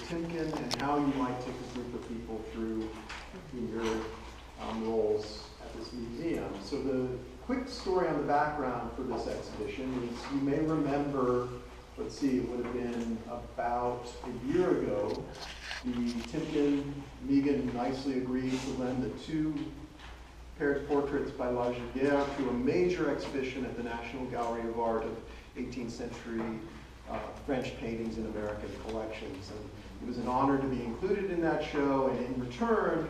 Timken and how you might take a group of people through in your roles at this museum. So the quick story on the background for this exhibition is you may remember, let's see, it would have been about a year ago, the Timken, Megan nicely agreed to lend the two paired portraits by La Giguère to a major exhibition at the National Gallery of Art of 18th century French paintings in American collections. And it was an honor to be included in that show, and in return,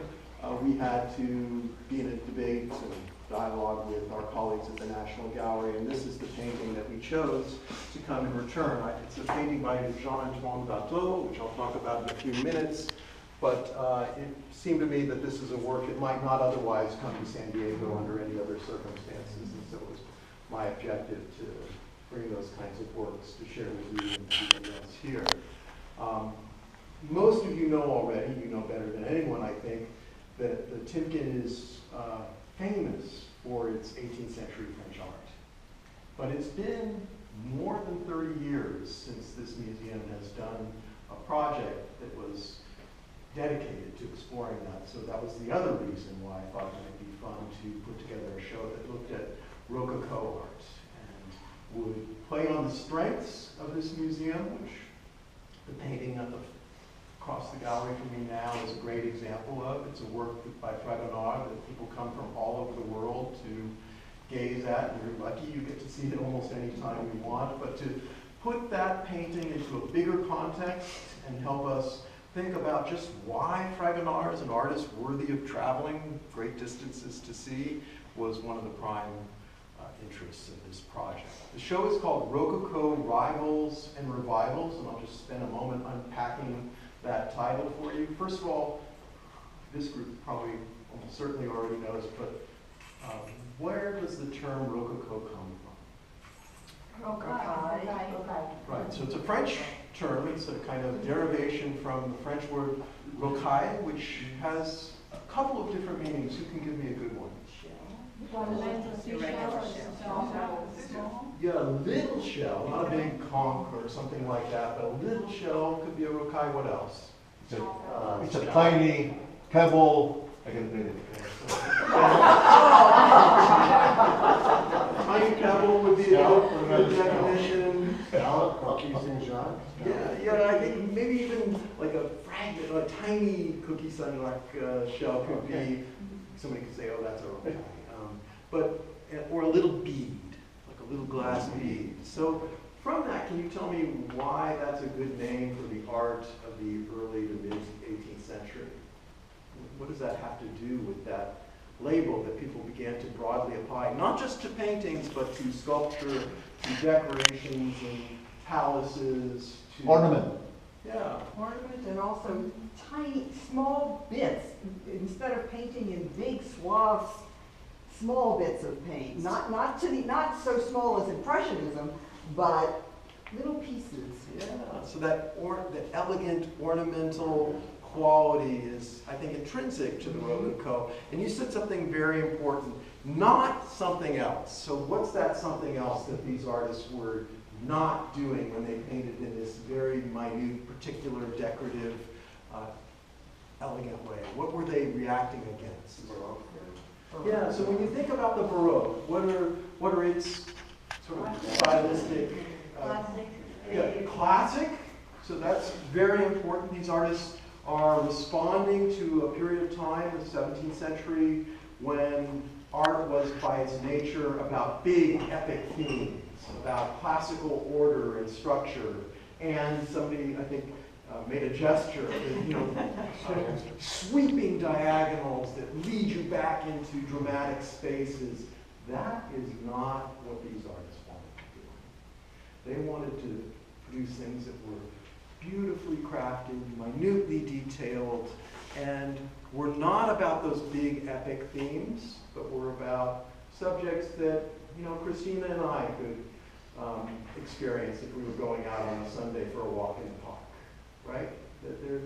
we had to be in a debate and dialogue with our colleagues at the National Gallery, and this is the painting that we chose to come in return. It's a painting by Jean-Antoine Watteau, which I'll talk about in a few minutes, but it seemed to me that this is a work that might not otherwise come to San Diego under any other circumstances, and so it was my objective to bring those kinds of works to share with you and everybody else here. Most of you know already, you know better than anyone, I think, that the Timken is famous for its 18th century French art. But it's been more than 30 years since this museum has done a project that was dedicated to exploring that. So that was the other reason why I thought it might be fun to put together a show that looked at Rococo art and would play on the strengths of this museum, which the painting across the gallery from me now is a great example of. It's a work by Fragonard that people come from all over the world to gaze at. You're lucky you get to see it almost any time you want, but to put that painting into a bigger context and help us think about just why Fragonard is an artist worthy of traveling great distances to see was one of the prime interests of this project. The show is called Rococo Rivals and Revivals, and I'll just spend a moment unpacking that title for you. First of all, this group probably almost certainly already knows, but where does the term Rococo come from? Rocaille. Right, so it's a French term. It's a kind of derivation from the French word rocaille, which has a couple of different meanings. Who can give me a good one? Yeah, a little shell, not a big conch or something like that, but a little shell could be a rocaille. What else? It's a tiny pebble. I can do it. Tiny pebble would be a good definition. Yeah, I think maybe even like a fragment, a tiny cookie sunrock shell could be. Somebody could say, "Oh, that's a rocaille," or a little bead, like a little glass bead. So from that, can you tell me why that's a good name for the art of the early to mid 18th century? What does that have to do with that label that people began to broadly apply, not just to paintings, but to sculpture, to decorations and palaces, to Ornament. Yeah. Ornament, and also tiny, small bits. Instead of painting in big swaths, small bits of paint. Not so small as Impressionism, but little pieces. Yeah. So that the elegant, ornamental quality is, I think, intrinsic to the Rococo. And you said something very important, not something else. So what's that something else that these artists were not doing when they painted in this very minute, particular, decorative, elegant way? What were they reacting against? Baroque. Yeah, so when you think about the Baroque, what are its sort of stylistic? Classic. So that's very important. These artists are responding to a period of time, the 17th century, when art was by its nature about big epic themes, about classical order and structure. And somebody, I think, made a gesture, sweeping diagonals that lead you back into dramatic spaces. That is not what these artists wanted to do. They wanted to produce things that were beautifully crafted, minutely detailed, and were not about those big epic themes, but were about subjects that, Christina and I could experience if we were going out on a Sunday for a walk in the park, right? That they're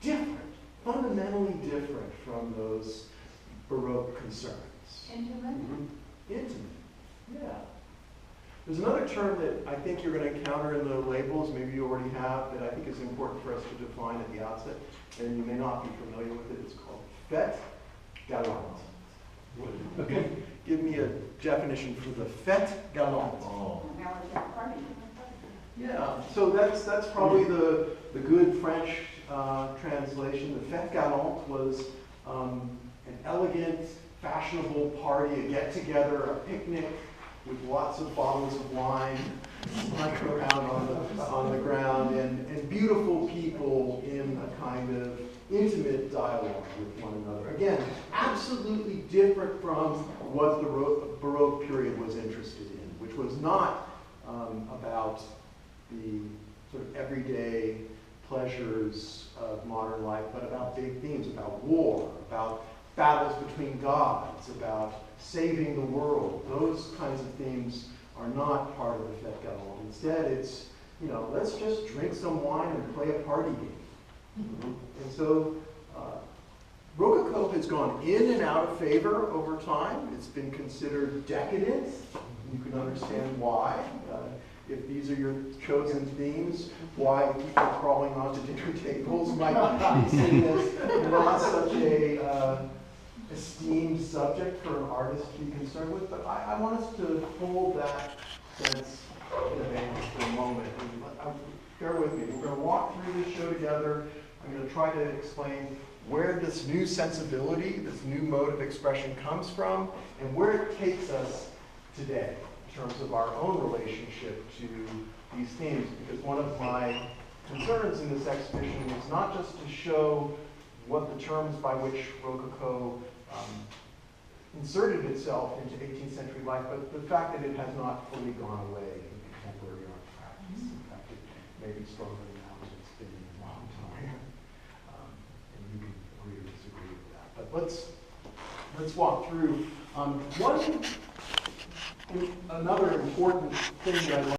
different, fundamentally different from those Baroque concerns. Intimate? Mm-hmm. Intimate, yeah. There's another term that I think you're going to encounter in the labels, maybe you already have, that I think is important for us to define at the outset, and you may not be familiar with it. It's called fête galante. Okay. Give me a definition for the fête galante. Oh. Yeah, so that's probably the good French translation. The fête galante was an elegant, fashionable party, a get-together, a picnic with lots of bottles of wine lying around on the ground, and beautiful people in a kind of intimate dialogue with one another. Again, absolutely different from what the Baroque period was interested in, which was not about the sort of everyday pleasures of modern life, but about big themes, about war, about battles between gods, about saving the world. Those kinds of themes are not part of the Fête Galante. Instead, it's, let's just drink some wine and play a party game. And so Rococo has gone in and out of favor over time. It's been considered decadent. You can understand why. If these are your chosen themes, why people crawling onto dinner tables might be seen as not such a esteemed subject for an artist to be concerned with. But I want us to hold that sense in abeyance for a moment. And bear with me. We're going to walk through this show together. I'm going to try to explain where this new sensibility, this new mode of expression comes from, and where it takes us today in terms of our own relationship to these themes. Because one of my concerns in this exhibition is not just to show what the terms by which Rococo inserted itself into 18th century life, but the fact that it has not fully gone away in contemporary art practice. In fact, it may be stronger now than it's been in a long time. And you can agree or disagree with that. But let's walk through. Another important thing that I'd like